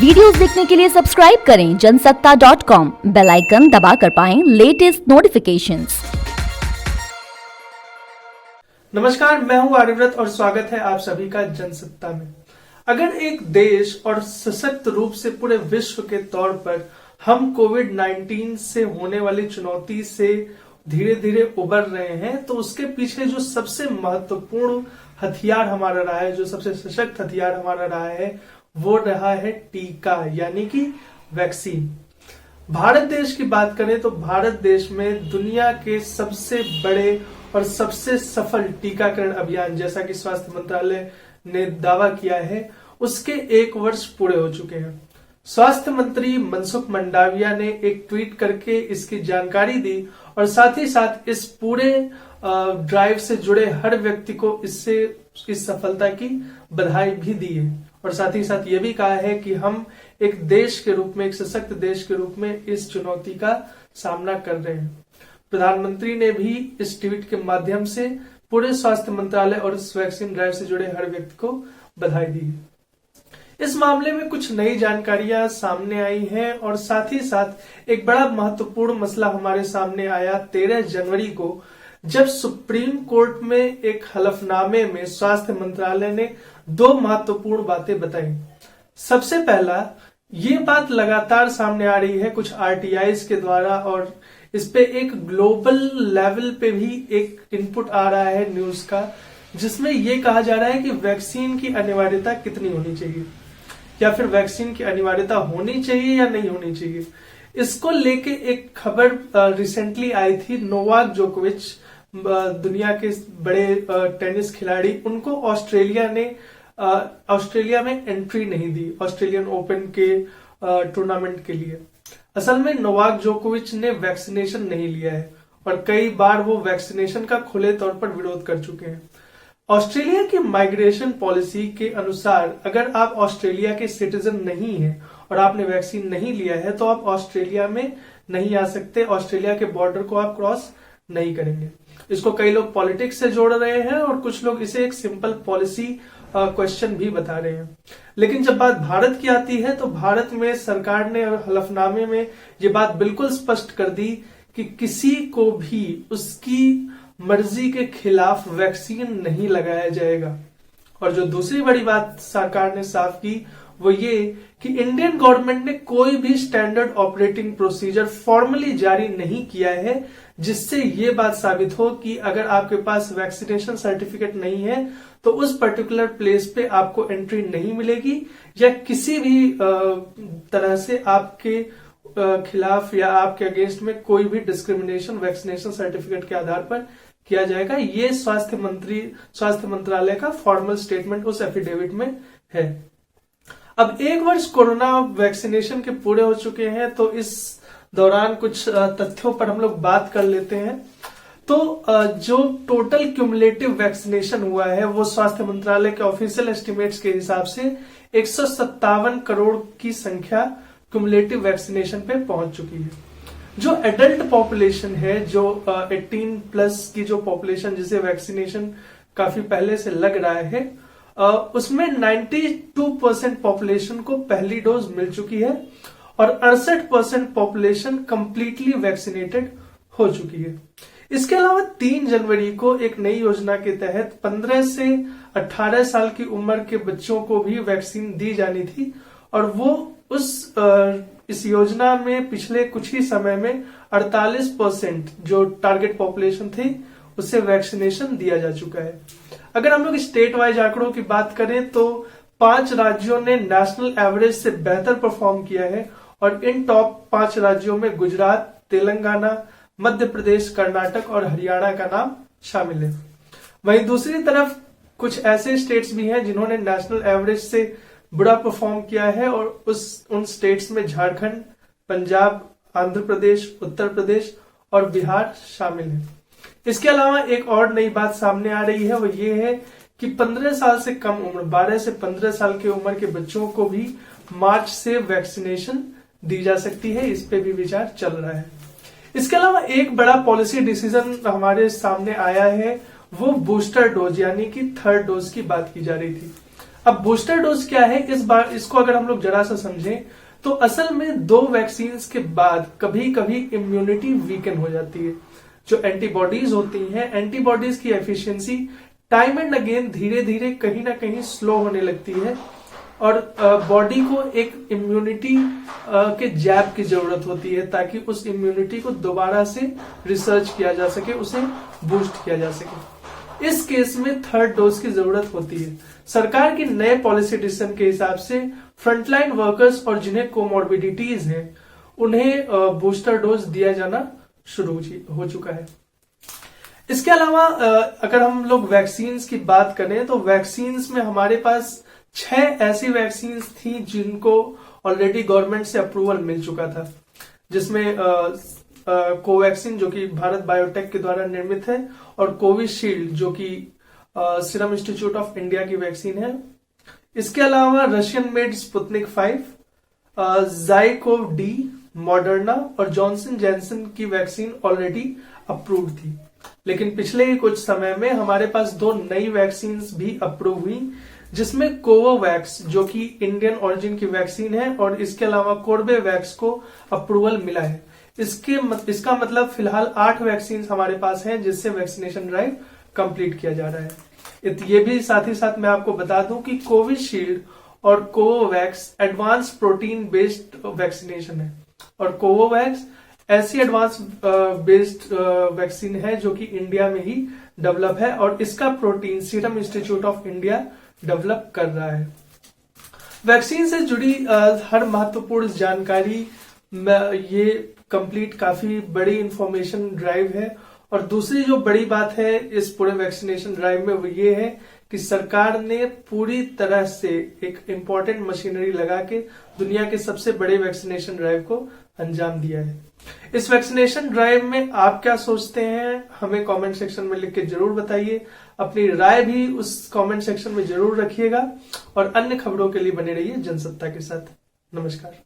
Videos देखने के लिए सब्सक्राइब करें जनसत्ता.com, बेल आइकन दबाकर पाएं लेटेस्ट नोटिफिकेशंस। नमस्कार, मैं हूं आर्यव्रत और स्वागत है आप सभी का जनसत्ता में। अगर एक देश और सशक्त रूप से पूरे विश्व के तौर पर हम कोविड-19 से होने वाली चुनौती से धीरे धीरे उबर रहे हैं, तो उसके पीछे जो सबसे महत्वपूर्ण हथियार हमारा रहा है, जो सबसे सशक्त हथियार हमारा रहा है, वो रहा है टीका, यानी कि वैक्सीन। भारत देश की बात करें तो भारत देश में दुनिया के सबसे बड़े और सबसे सफल टीकाकरण अभियान, जैसा कि स्वास्थ्य मंत्रालय ने दावा किया है, उसके 1 वर्ष पूरे हो चुके हैं। स्वास्थ्य मंत्री मनसुख मंडाविया ने एक ट्वीट करके इसकी जानकारी दी और साथ ही साथ इस पूरे ड्राइव से जुड़े हर व्यक्ति को इस सफलता की बधाई भी दी है और साथ ही साथ ये भी कहा है कि हम एक देश के रूप में, एक सशक्त देश के रूप में इस चुनौती का सामना कर रहे हैं। प्रधानमंत्री ने भी इस ट्वीट के माध्यम से पूरे स्वास्थ्य मंत्रालय और इस वैक्सीन ड्राइव से जुड़े हर व्यक्ति को बधाई दी है। इस मामले में कुछ नई जानकारियां सामने आई हैं और साथ ही साथ एक बड़ा महत्वपूर्ण मसला हमारे सामने आया 13 जनवरी को, जब सुप्रीम कोर्ट में एक हलफनामे में स्वास्थ्य मंत्रालय ने 2 महत्वपूर्ण बातें बताई। सबसे पहला, ये बात लगातार सामने आ रही है कुछ आरटीआईज के द्वारा और इस पे एक ग्लोबल लेवल पे भी एक इनपुट आ रहा है न्यूज का, जिसमें ये कहा जा रहा है कि वैक्सीन की अनिवार्यता कितनी होनी चाहिए या फिर वैक्सीन की अनिवार्यता होनी चाहिए या नहीं होनी चाहिए। इसको लेके एक खबर रिसेंटली आई थी। नोवाक जोकोविच, दुनिया के बड़े टेनिस खिलाड़ी, उनको ऑस्ट्रेलिया में एंट्री नहीं दी ऑस्ट्रेलियन ओपन के टूर्नामेंट के लिए। असल में नोवाक जोकोविच ने वैक्सीनेशन नहीं लिया है और कई बार वो वैक्सीनेशन का खुले तौर पर विरोध कर चुके हैं। ऑस्ट्रेलिया की माइग्रेशन पॉलिसी के अनुसार अगर आप ऑस्ट्रेलिया के सिटीजन नहीं हैं और आपने वैक्सीन नहीं लिया है तो आप ऑस्ट्रेलिया में नहीं आ सकते, ऑस्ट्रेलिया के बॉर्डर को आप क्रॉस नहीं करेंगे। इसको कई लोग पॉलिटिक्स से जोड़ रहे हैं और कुछ लोग इसे एक सिंपल पॉलिसी क्वेश्चन भी बता रहे हैं। लेकिन जब बात भारत की आती है तो भारत में सरकार ने हलफनामे में ये बात बिल्कुल स्पष्ट कर दी कि किसी को भी उसकी मर्जी के खिलाफ वैक्सीन नहीं लगाया जाएगा। और जो दूसरी बड़ी बात सरकार ने साफ की वो ये कि इंडियन गवर्नमेंट ने कोई भी स्टैंडर्ड ऑपरेटिंग प्रोसीजर फॉर्मली जारी नहीं किया है जिससे ये बात साबित हो कि अगर आपके पास वैक्सीनेशन सर्टिफिकेट नहीं है तो उस पर्टिकुलर प्लेस पे आपको एंट्री नहीं मिलेगी या किसी भी तरह से आपके खिलाफ या आपके अगेंस्ट में कोई भी डिस्क्रिमिनेशन वैक्सीनेशन सर्टिफिकेट के आधार पर किया जाएगा। ये स्वास्थ्य मंत्रालय का फॉर्मल स्टेटमेंट उस एफिडेविट में है। अब 1 वर्ष कोरोना वैक्सीनेशन के पूरे हो चुके हैं तो इस दौरान कुछ तथ्यों पर हम लोग बात कर लेते हैं। तो जो टोटल क्यूमुलेटिव वैक्सीनेशन हुआ है वो स्वास्थ्य मंत्रालय के ऑफिशियल एस्टिमेट्स के हिसाब से 157 करोड़ की संख्या क्यूमुलेटिव वैक्सीनेशन पे पहुंच चुकी है। जो एडल्ट पॉपुलेशन है, जो 18 प्लस की जो पॉपुलेशन जिसे वैक्सीनेशन काफी पहले से लग रहा है, उसमें 92% पॉपुलेशन को पहली डोज मिल चुकी है और 68% पॉपुलेशन कंप्लीटली वैक्सीनेटेड हो चुकी है। इसके अलावा 3 जनवरी को एक नई योजना के तहत 15 से 18 साल की उम्र के बच्चों को भी वैक्सीन दी जानी थी और वो इस योजना में पिछले कुछ ही समय में 48% जो टारगेट पॉपुलेशन थी उससे वैक्सीनेशन दिया जा चुका है। अगर हम लोग स्टेट वाइज आंकड़ों की बात करें तो 5 राज्यों ने नेशनल एवरेज से बेहतर परफॉर्म किया है और इन टॉप 5 राज्यों में गुजरात, तेलंगाना, मध्य प्रदेश, कर्नाटक और हरियाणा का नाम शामिल है। वहीं दूसरी तरफ कुछ ऐसे स्टेट्स भी हैं जिन्होंने नेशनल एवरेज से बुरा परफॉर्म किया है और उन स्टेट्स में झारखंड, पंजाब, आंध्र प्रदेश, उत्तर प्रदेश और बिहार शामिल है। इसके अलावा एक और नई बात सामने आ रही है, वो ये है कि 15 साल से कम उम्र, 12 से 15 साल की उम्र के बच्चों को भी मार्च से वैक्सीनेशन दी जा सकती है। इस पे भी विचार चल रहा है। इसके अलावा एक बड़ा पॉलिसी डिसीजन हमारे सामने आया है, वो बूस्टर डोज यानी कि 3rd डोज की बात की जा रही थी। अब बूस्टर डोज क्या है, इस बार इसको अगर हम लोग जरा सा समझें तो असल में 2 वैक्सीन के बाद कभी कभी इम्यूनिटी वीकन हो जाती है। जो एंटीबॉडीज होती हैं, एंटीबॉडीज की एफिशिएंसी टाइम एंड अगेन धीरे धीरे कहीं ना कहीं स्लो होने लगती है और बॉडी को एक इम्यूनिटी के जैब की जरूरत होती है ताकि उस इम्यूनिटी को दोबारा से रिसर्च किया जा सके, उसे बूस्ट किया जा सके। इस केस में 3rd डोज की जरूरत होती है। सरकार के नए पॉलिसी डिसीजन के हिसाब से फ्रंटलाइन वर्कर्स और जिन्हें कोमॉर्बिडिटीज हैं उन्हें बूस्टर डोज दिया जाना शुरू हो चुका है। इसके अलावा अगर हम लोग वैक्सीन की बात करें तो वैक्सीन में हमारे पास 6 ऐसी वैक्सीन थी जिनको ऑलरेडी गवर्नमेंट से अप्रूवल मिल चुका था, जिसमें कोवैक्सीन जो कि भारत बायोटेक के द्वारा निर्मित है और कोविशील्ड जो कि सीरम इंस्टीट्यूट ऑफ इंडिया की वैक्सीन है। इसके अलावा Russian made Sputnik 5, ZyCoV D, Moderna और जॉनसन जैनसन की वैक्सीन ऑलरेडी अप्रूव थी। लेकिन पिछले ही कुछ समय में हमारे पास 2 नई वैक्सीन भी अप्रूव हुई, जिसमें कोवोवैक्स जो कि इंडियन ओरिजिन की वैक्सीन है और इसके अलावा कोर्बेवैक्स को अप्रूवल मिला है। इसका मतलब फिलहाल 8 वैक्सीन हमारे पास हैं जिससे वैक्सीनेशन ड्राइव कंप्लीट किया जा रहा है। ये भी साथ ही साथ मैं आपको बता दूं कि कोविशील्ड और Covovax advance protein based vaccination है और कोवोवैक्स ऐसी एडवांस बेस्ड वैक्सीन है जो कि इंडिया में ही डेवलप है और इसका protein serum institute of India develop कर रहा है। वैक्सीन से जुड़ी हर महत्वपूर्ण जानकारी ये कंप्लीट काफी बड़ी इंफॉर्मेशन ड्राइव है। और दूसरी जो बड़ी बात है इस पूरे वैक्सीनेशन ड्राइव में वो ये है कि सरकार ने पूरी तरह से एक इम्पोर्टेंट मशीनरी लगा के दुनिया के सबसे बड़े वैक्सीनेशन ड्राइव को अंजाम दिया है। इस वैक्सीनेशन ड्राइव में आप क्या सोचते हैं हमें कमेंट सेक्शन में लिख के जरूर बताइए। अपनी राय भी उस कमेंट सेक्शन में जरूर रखिएगा और अन्य खबरों के लिए बने रहिए जनसत्ता के साथ। नमस्कार।